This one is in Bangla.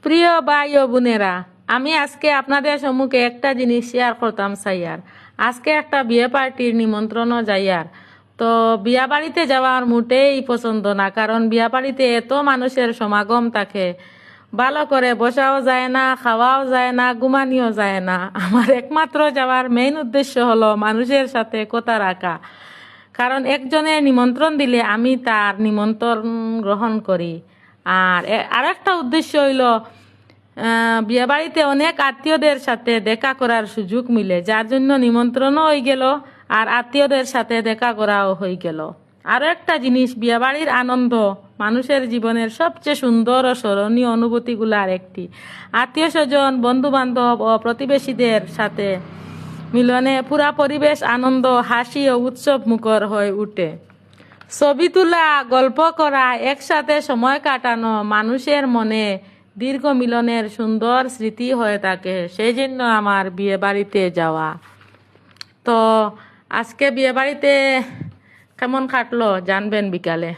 প্রিয় ভাই ও বোনেরা, আমি আজকে আপনাদের সম্মুখে একটা জিনিস শেয়ার করতাম চাইয়ার। আজকে একটা বিয়ে পার্টির নিমন্ত্রণও যাইয়ার। তো বিয়া বাড়িতে যাওয়ার মোটেই পছন্দ না, কারণ বিয়া বাড়িতে এত মানুষের সমাগম থাকে, ভালো করে বসাও যায় না, খাওয়াও যায় না, ঘুমানিও যায় না। আমার একমাত্র যাওয়ার মেইন উদ্দেশ্য হলো মানুষের সাথে কথা রাখা। কারণ একজনের নিমন্ত্রণ দিলে আমি তার নিমন্ত্রণ গ্রহণ করি। আর একটা উদ্দেশ্য হইল, বিয়েবাড়িতে অনেক আত্মীয়দের সাথে দেখা করার সুযোগ মিলে, যার জন্য নিমন্ত্রণও হয়ে গেল আর আত্মীয়দের সাথে দেখা করাও হয়ে গেল। আরও একটা জিনিস, বিয়েবাড়ির আনন্দ মানুষের জীবনের সবচেয়ে সুন্দর ও স্মরণীয় অনুভূতিগুলার একটি। আত্মীয় স্বজন, বন্ধু বান্ধব ও প্রতিবেশীদের সাথে মিলনে পুরা পরিবেশ আনন্দ, হাসি ও উৎসব মুখর হয়ে উঠে। ছবি তোলা, গল্প করা, একসাথে সময় কাটানো মানুষের মনে দীর্ঘ মিলনের সুন্দর স্মৃতি হয়ে থাকে। সেই জন্য আমার বিয়ে বাড়িতে যাওয়া। তো আজকে বিয়ে বাড়িতে কেমন কাটলো জানবেন বিকালে।